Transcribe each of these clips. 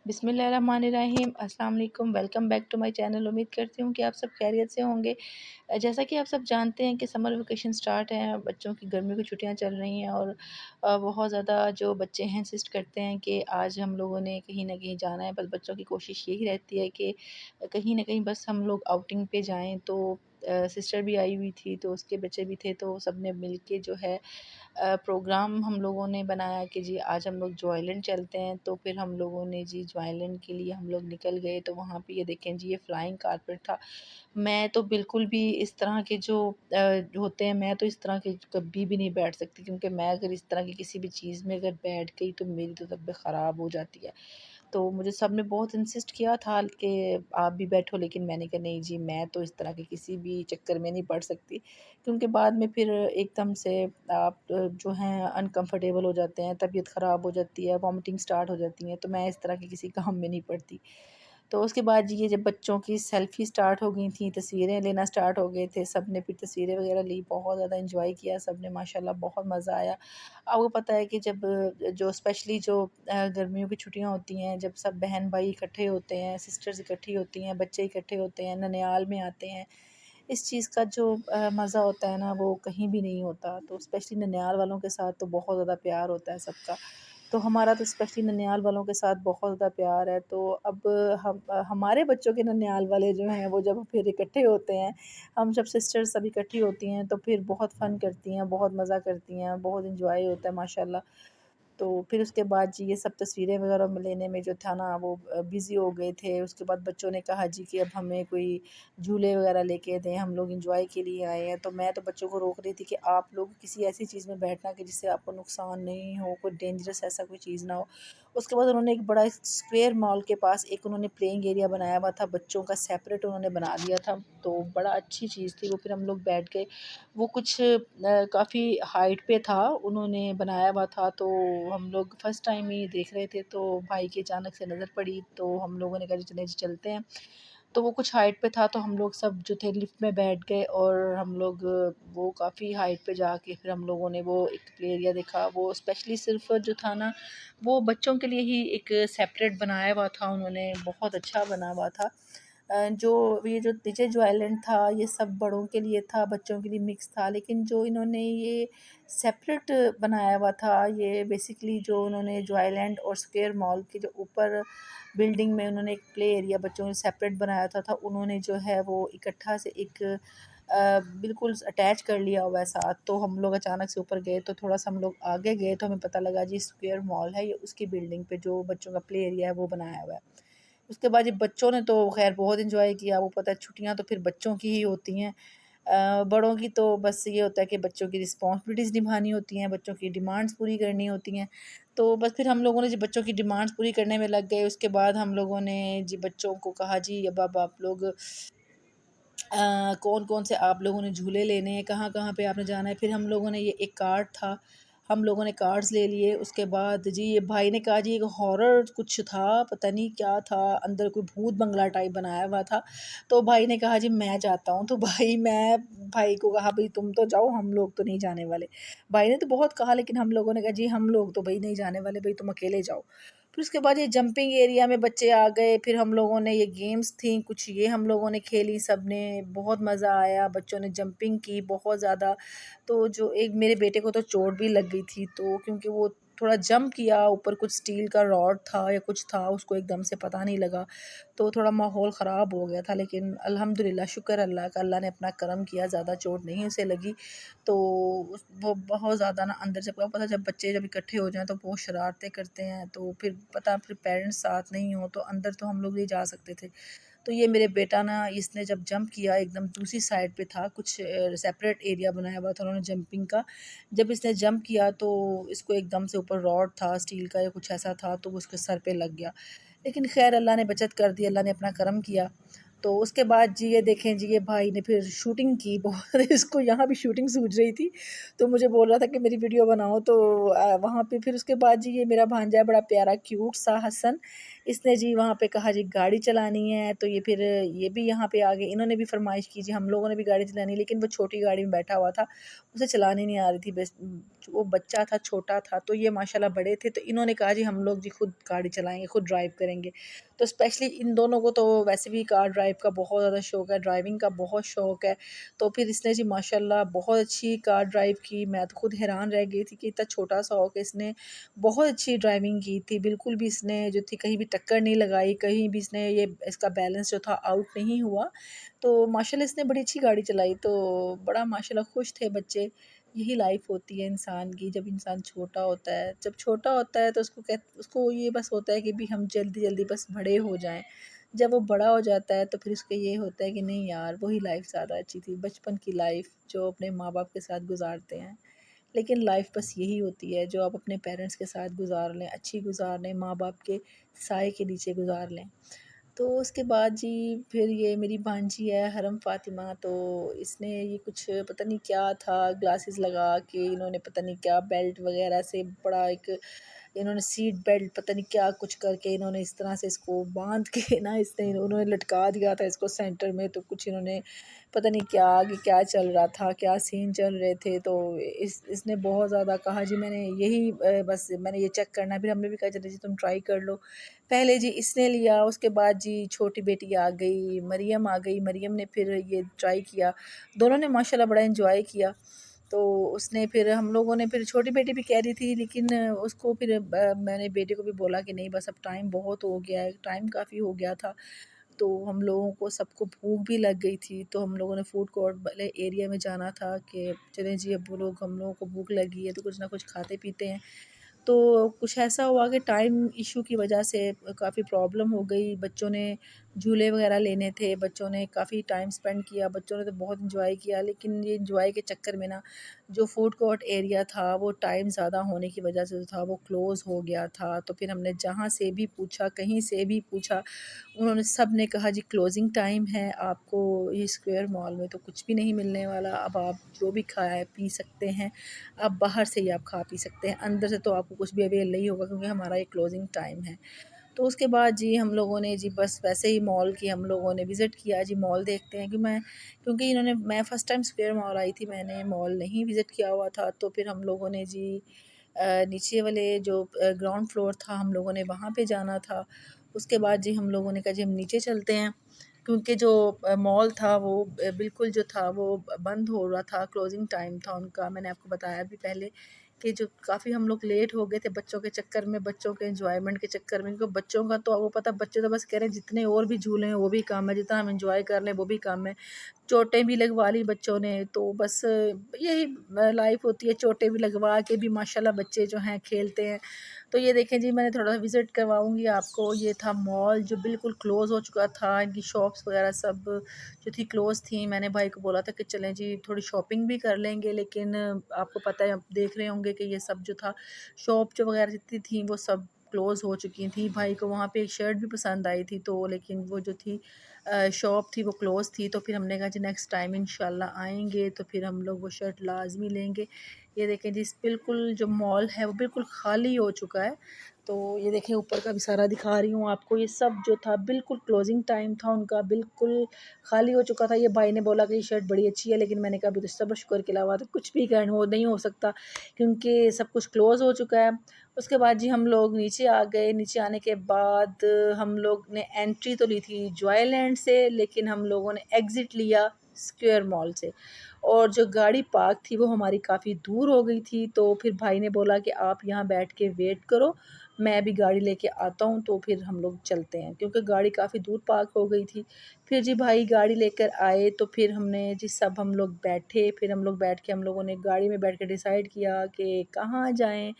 बिस्मिल्लाहिर्रहमानिर्रहीम अस्सलाम वालेकुम। Welcome back to my channel. उम्मीद करती हूँ कि आप सब खैरियत से होंगे। जैसा कि आप सब जानते हैं कि समर वेकेशन स्टार्ट है, बच्चों की गर्मियों की छुट्टियां चल रही हैं और बहुत ज़्यादा जो बच्चे हैं इंसिस्ट करते हैं कि आज हम लोगों ने कहीं ना कहीं जाना है। बस बच्चों की कोशिश यही रहती है कि कहीं ना कहीं बस हम लोग आउटिंग पे जाएं। तो सिस्टर भी आई हुई थी, तो उसके बच्चे भी थे, तो सब ने मिल के जो है प्रोग्राम हम लोगों ने बनाया कि जी आज हम लोग जो आइलैंड चलते हैं। तो फिर हम लोगों ने जी जो आइलैंड के लिए हम लोग निकल गए। तो वहाँ पे ये देखें जी, ये फ्लाइंग कारपेट था। मैं तो बिल्कुल भी इस तरह के जो होते हैं, मैं तो इस तरह के कभी भी नहीं बैठ सकती, क्योंकि मैं अगर इस तरह की किसी भी चीज़ में अगर बैठ गई तो मेरी तो तबीयत ख़राब हो जाती है। तो मुझे सब ने बहुत इंसिस्ट किया था कि आप भी बैठो, लेकिन मैंने कहा नहीं जी, मैं तो इस तरह के किसी भी चक्कर में नहीं पड़ सकती, क्योंकि बाद में फिर एकदम से आप जो हैं अनकंफर्टेबल हो जाते हैं, तबीयत ख़राब हो जाती है, वॉमिटिंग स्टार्ट हो जाती है। तो मैं इस तरह के किसी काम में नहीं पड़ती। तो उसके बाद जी ये जब बच्चों की सेल्फ़ी स्टार्ट हो गई थी, तस्वीरें लेना स्टार्ट हो गए थे, सब ने फिर तस्वीरें वगैरह ली, बहुत ज़्यादा एंजॉय किया सब ने, माशाल्लाह बहुत मज़ा आया। आपको पता है कि जब जो स्पेशली जो गर्मियों की छुट्टियां होती हैं, जब सब बहन भाई इकट्ठे होते हैं, सिस्टर्स इकट्ठी होती हैं, बच्चे इकट्ठे होते हैं, ननिहाल में आते हैं, इस चीज़ का जो मज़ा होता है ना, वो कहीं भी नहीं होता। तो स्पेशली ननिहाल वालों के साथ तो बहुत ज़्यादा प्यार होता है सबका। तो हमारा तो स्पेशली ननिहाल वालों के साथ बहुत ज़्यादा प्यार है। तो अब हमारे बच्चों के ननिहाल वाले जो हैं, वो जब फिर इकट्ठे होते हैं, हम जब सिस्टर्स सब इकट्ठी होती हैं, तो फिर बहुत फ़न करती हैं, बहुत मज़ा करती हैं, बहुत इन्जॉय होता है माशाल्लाह। तो फिर उसके बाद जी ये सब तस्वीरें वगैरह में लेने में जो था ना, वो बिज़ी हो गए थे। उसके बाद बच्चों ने कहा जी कि अब हमें कोई झूले वगैरह लेके दें, हम लोग एंजॉय के लिए आए हैं। तो मैं तो बच्चों को रोक रही थी कि आप लोग किसी ऐसी चीज़ में बैठना कि जिससे आपको नुकसान नहीं हो, कोई डेंजरस ऐसा कोई चीज़ ना हो। उसके बाद उन्होंने एक बड़ा स्क्वेयर मॉल के पास एक उन्होंने प्लेइंग एरिया बनाया हुआ था, बच्चों का सेपरेट उन्होंने बना दिया था। तो बड़ा अच्छी चीज़ थी वो। फिर हम लोग बैठ गए। वो कुछ काफ़ी हाइट पे था, उन्होंने बनाया हुआ था। तो हम लोग फर्स्ट टाइम ही देख रहे थे, तो भाई की अचानक से नज़र पड़ी, तो हम लोगों ने कहा जी चले जी चलते हैं। तो वो कुछ हाइट पे था, तो हम लोग सब जो थे लिफ्ट में बैठ गए और हम लोग वो काफ़ी हाइट पे जाके फिर हम लोगों ने वो एक प्ले एरिया देखा। वो स्पेशली सिर्फ जो था ना, वो बच्चों के लिए ही एक सेपरेट बनाया हुआ था उन्होंने, बहुत अच्छा बना हुआ था। जो ये जो नीचे जो आइलैंड था, ये सब बड़ों के लिए था, बच्चों के लिए मिक्स था। लेकिन जो इन्होंने ये सेपरेट बनाया हुआ था, ये बेसिकली जो उन्होंने जो आइलैंड और स्क्वायर मॉल के जो ऊपर बिल्डिंग में उन्होंने एक प्ले एरिया बच्चों ने सेपरेट बनाया था उन्होंने जो है वो इकट्ठा से एक बिल्कुल अटैच कर लिया हुआ है साथ। तो हम लोग अचानक से ऊपर गए, तो थोड़ा सा हम लोग आगे गए, तो हमें पता लगा जी स्क्वायर मॉल है ये, उसकी बिल्डिंग पे जो बच्चों का प्ले एरिया है वो बनाया हुआ है। उसके बाद ये बच्चों ने तो ख़ैर बहुत एंजॉय किया। वो पता है छुट्टियाँ तो फिर बच्चों की ही होती हैं। बड़ों की तो बस ये होता है कि बच्चों की रिस्पॉन्सिबिलिटीज़ निभानी होती हैं, बच्चों की डिमांड्स पूरी करनी होती हैं। तो बस फिर हम लोगों ने जी बच्चों की डिमांड्स पूरी करने में लग गए। उसके बाद हम लोगों ने जी बच्चों को कहा जी अब आप लोग कौन-कौन से आप लोगों ने झूले लेने हैं, कहाँ-कहाँ पे आपने जाना है। फिर हम लोगों ने ये एक कार्ड था, हम लोगों ने कार्ड्स ले लिए। उसके बाद जी ये भाई ने कहा जी एक हॉरर कुछ था, पता नहीं क्या था, अंदर कोई भूत बंगला टाइप बनाया हुआ था। तो भाई ने कहा जी मैं जाता हूँ। तो भाई को कहा भई तुम तो जाओ, हम लोग तो नहीं जाने वाले। भाई ने तो बहुत कहा, लेकिन हम लोगों ने कहा जी हम लोग तो भई नहीं जाने वाले, भई तुम अकेले जाओ। फिर उसके बाद ये जंपिंग एरिया में बच्चे आ गए। फिर हम लोगों ने ये गेम्स थी कुछ, ये हम लोगों ने खेली सब ने, बहुत मज़ा आया। बच्चों ने जंपिंग की बहुत ज़्यादा। तो जो एक मेरे बेटे को तो चोट भी लग गई थी, तो क्योंकि वो थोड़ा जंप किया, ऊपर कुछ स्टील का रॉड था या कुछ था, उसको एकदम से पता नहीं लगा, तो थोड़ा माहौल ख़राब हो गया था। लेकिन अल्हम्दुलिल्लाह, शुक्र अल्लाह का, अल्लाह ने अपना करम किया, ज़्यादा चोट नहीं उसे लगी। तो वो बहुत ज़्यादा ना अंदर जब पता, जब बच्चे जब इकट्ठे हो जाएँ तो बहुत शरारतें करते हैं। तो फिर पता, फिर पेरेंट्स साथ नहीं हो तो अंदर तो हम लोग नहीं जा सकते थे। तो ये मेरे बेटा ना, इसने जब जंप किया एकदम दूसरी साइड पे था कुछ सेपरेट एरिया बनाया हुआ था उन्होंने जंपिंग का। जब इसने जंप किया तो इसको एकदम से ऊपर रॉड था स्टील का या कुछ ऐसा था, तो वो उसके सर पे लग गया। लेकिन खैर अल्लाह ने बचत कर दी, अल्लाह ने अपना करम किया। तो उसके बाद जी ये देखें जी, ये भाई ने फिर शूटिंग की बहुत इसको यहाँ भी शूटिंग सूझ रही थी, तो मुझे बोल रहा था कि मेरी वीडियो बनाओ। तो वहाँ पे फिर उसके बाद जी ये मेरा भांजा है बड़ा प्यारा क्यूट सा हसन, इसने जी वहाँ पे कहा जी गाड़ी चलानी है, तो ये फिर ये भी यहाँ पे आ गए, इन्होंने भी फरमाइश की जी हम लोगों ने भी गाड़ी चलानी, लेकिन वो छोटी गाड़ी में बैठा हुआ था, उसे चलानी नहीं आ रही थी, बस वो बच्चा था, छोटा था, तो ये माशाल्लाह बड़े थे, तो इन्होंने कहा जी हम लोग जी खुद गाड़ी चलाएंगे, खुद ड्राइव करेंगे। तो स्पेशली इन दोनों को तो वैसे भी कार ड्राइव का बहुत ज़्यादा शौक है, ड्राइविंग का बहुत शौक है। तो फिर इसने जी माशाल्लाह बहुत अच्छी कार ड्राइव की, मैं तो खुद हैरान रह गई थी कि इतना छोटा सा हो के इसने बहुत अच्छी ड्राइविंग की थी, बिल्कुल भी इसने जो थी कहीं भी टक्कर नहीं लगाई, कहीं भी इसने ये इसका बैलेंस जो था आउट नहीं हुआ। तो माशाल्लाह इसने बड़ी अच्छी गाड़ी चलाई, तो बड़ा माशाल्लाह खुश थे बच्चे। यही लाइफ होती है इंसान की, जब इंसान छोटा होता है, जब छोटा होता है तो उसको ये बस होता है कि भी हम जल्दी जल्दी बस बड़े हो जाएं। जब वो बड़ा हो जाता है तो फिर उसको ये होता है कि नहीं यार, वही लाइफ ज़्यादा अच्छी थी, बचपन की लाइफ जो अपने माँ बाप के साथ गुजारते हैं। लेकिन लाइफ बस यही होती है जो आप अपने पेरेंट्स के साथ गुजार लें, अच्छी गुजार लें, माँ बाप के साए के नीचे गुजार लें। तो उसके बाद जी फिर ये मेरी भांजी है हरम फ़ातिमा, तो इसने ये कुछ पता नहीं क्या था, ग्लासेस लगा के इन्होंने पता नहीं क्या बेल्ट वगैरह से बड़ा एक, इन्होंने सीट बेल्ट पता नहीं क्या कुछ करके इन्होंने इस तरह से इसको बांध के ना इसने उन्होंने लटका दिया था इसको सेंटर में। तो कुछ इन्होंने पता नहीं क्या आगे क्या चल रहा था, क्या सीन चल रहे थे, तो इसने बहुत ज़्यादा कहा जी मैंने यही बस मैंने ये चेक करना है। फिर हमने भी कहा चलो जी तुम ट्राई कर लो। पहले जी इसने लिया, उसके बाद जी छोटी बेटी आ गई, मरियम आ गई, मरियम ने फिर ये ट्राई किया, दोनों ने माशाल्लाह बड़ा एंजॉय किया। तो उसने फिर हम लोगों ने फिर छोटी बेटी भी कह रही थी, लेकिन उसको फिर मैंने बेटे को भी बोला कि नहीं बस अब टाइम बहुत हो गया है, टाइम काफ़ी हो गया था। तो हम लोगों को सबको भूख भी लग गई थी, तो हम लोगों ने फूड कोर्ट वाले एरिया में जाना था कि चलें जी अब वो लोग हम लोगों को भूख लगी है तो कुछ ना कुछ खाते पीते हैं। तो कुछ ऐसा हुआ कि टाइम इशू की वजह से काफ़ी प्रॉब्लम हो गई। बच्चों ने झूले वगैरह लेने थे, बच्चों ने काफ़ी टाइम स्पेंड किया, बच्चों ने तो बहुत एंजॉय किया, लेकिन ये एंजॉय के चक्कर में ना जो फूड कोर्ट एरिया था वो टाइम ज़्यादा होने की वजह से जो था वो क्लोज़ हो गया था। तो फिर हमने जहाँ से भी पूछा, कहीं से भी पूछा, उन्होंने सब ने कहा जी क्लोजिंग टाइम है, आपको ये स्क्वायर मॉल में तो कुछ भी नहीं मिलने वाला, अब आप जो भी खाए पी सकते हैं, आप बाहर से ही आप खा पी सकते हैं, अंदर से तो आपको कुछ भी अवेल नहीं होगा क्योंकि हमारा ये क्लोजिंग टाइम है। तो उसके बाद जी हम लोगों ने जी बस वैसे ही मॉल की हम लोगों ने विज़िट किया जी, मॉल देखते हैं कि क्योंकि मैं फ़र्स्ट टाइम स्क्वायर मॉल आई थी, मैंने मॉल नहीं विज़िट किया हुआ था। तो फिर हम लोगों ने जी नीचे वाले जो ग्राउंड फ्लोर था हम लोगों ने वहाँ पे जाना था। उसके बाद जी हम लोगों ने कहा जी हम नीचे चलते हैं, क्योंकि जो मॉल था वो बिल्कुल जो था वो बंद हो रहा था, क्लोजिंग टाइम था उनका। मैंने आपको बताया भी पहले कि जो काफ़ी हम लोग लेट हो गए थे बच्चों के चक्कर में, बच्चों के एंजॉयमेंट के चक्कर में, क्योंकि बच्चों का तो वो पता, बच्चे तो बस कह रहे हैं जितने और भी झूले हैं वो भी कम है, जितना हम एंजॉय कर लें वो भी कम है। चोटें भी लगवा ली बच्चों ने, तो बस यही लाइफ होती है, चोटें भी लगवा के भी माशाल्लाह बच्चे जो हैं खेलते हैं। तो ये देखें जी मैंने थोड़ा विज़िट करवाऊँगी आपको, ये था मॉल जो बिल्कुल क्लोज़ हो चुका था, इनकी शॉप्स वगैरह सब जो थी क्लोज़ थी। मैंने भाई को बोला था कि चलें जी थोड़ी शॉपिंग भी कर लेंगे, लेकिन आपको पता है आप देख रहे होंगे कि ये सब जो था शॉप जो वगैरह जितनी थी वो सब क्लोज़ हो चुकी थी। भाई को वहाँ पे एक शर्ट भी पसंद आई थी, तो लेकिन वो जो थी शॉप थी वो क्लोज़ थी। तो फिर हमने कहा जी नेक्स्ट टाइम इंशाल्लाह आएँगे तो फिर हम लोग वो शर्ट लाज़मी लेंगे। ये देखें जी बिल्कुल जो मॉल है वो बिल्कुल ख़ाली हो चुका है। तो ये देखें ऊपर का भी सारा दिखा रही हूँ आपको, ये सब जो था बिल्कुल क्लोजिंग टाइम था उनका, बिल्कुल खाली हो चुका था। ये भाई ने बोला कि ये शर्ट बड़ी अच्छी है, लेकिन मैंने कहा अभी तो सब्र शुक्र के अलावा तो कुछ भी कहना हो नहीं हो सकता, क्योंकि सब कुछ क्लोज़ हो चुका है। उसके बाद जी हम लोग नीचे आ गए, नीचे आने के बाद हम लोग ने एंट्री तो ली थी जॉयलैंड से, लेकिन हम लोगों ने एग्ज़िट लिया स्क्वायर मॉल से, और जो गाड़ी पार्क थी वो हमारी काफ़ी दूर हो गई थी। तो फिर भाई ने बोला कि आप यहाँ बैठ के वेट करो, मैं अभी गाड़ी लेके आता हूँ, तो फिर हम लोग चलते हैं, क्योंकि गाड़ी काफ़ी दूर पार्क हो गई थी। फिर जी भाई गाड़ी लेकर आए, तो फिर हमने जी सब हम लोग बैठे, फिर हम लोग बैठ के हम लोगों ने गाड़ी में बैठ के डिसाइड किया कि कहाँ जाएँ।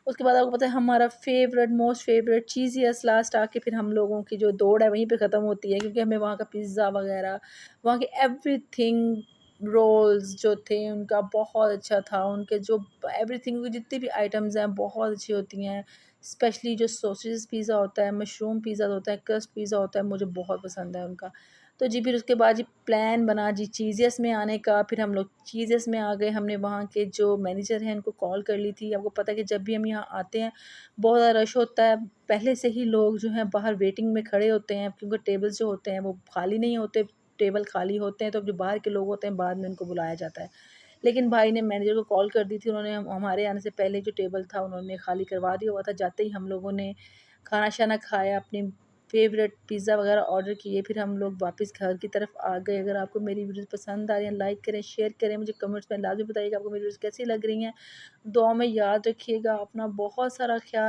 उसके बाद आपको पता है हमारा फ़ेवरेट मोस्ट फ़ेवरेट चीज़ियस्ट लास्ट आके फिर हम लोगों की जो दौड़ है वहीं पे ख़त्म होती है, क्योंकि हमें वहाँ का पिज़्ज़ा वग़ैरह, वहाँ की एवरीथिंग, रोल्स जो थे उनका बहुत अच्छा था। उनके जो एवरीथिंग की जितनी भी आइटम्स हैं बहुत अच्छी होती हैं। स्पेशली जो सॉसेज पिज़्ज़ा होता है, मशरूम पिज़्ज़ा होता है, क्रस्ट पिज़्ज़ा होता है, मुझे बहुत पसंद है उनका। तो जी फिर उसके बाद जी प्लान बना जी चीज़ियस में आने का। फिर हम लोग चीज़ियस में आ गए। हमने वहाँ के जो मैनेजर हैं उनको कॉल कर ली थी। आपको पता है कि जब भी हम यहाँ आते हैं बहुत ज़्यादा रश होता है। पहले से ही लोग जो हैं बाहर वेटिंग में खड़े होते हैं, क्योंकि टेबल्स जो होते हैं वो खाली नहीं होते, टेबल खाली होते हैं, तो जो बाहर के लोग होते हैं बाद में उनको बुलाया जाता है। लेकिन भाई ने मैनेजर को कॉल कर दी थी, उन्होंने हमारे आने से पहले जो टेबल था उन्होंने खाली करवा दिया हुआ था। जाते ही हम लोगों ने खाना-शाना खाया, अपनी फ़ेवरेट पिज़्ज़ा वगैरह ऑर्डर किए, फिर हम लोग वापस घर की तरफ आ गए। अगर आपको मेरी वीडियोज़ पसंद आ रही हैं, लाइक करें, शेयर करें, मुझे कमेंट्स में लाज़मी बताइएगा आपको मेरी वीडियोज़ कैसी लग रही हैं। दुआ में याद रखिएगा, अपना बहुत सारा ख़्याल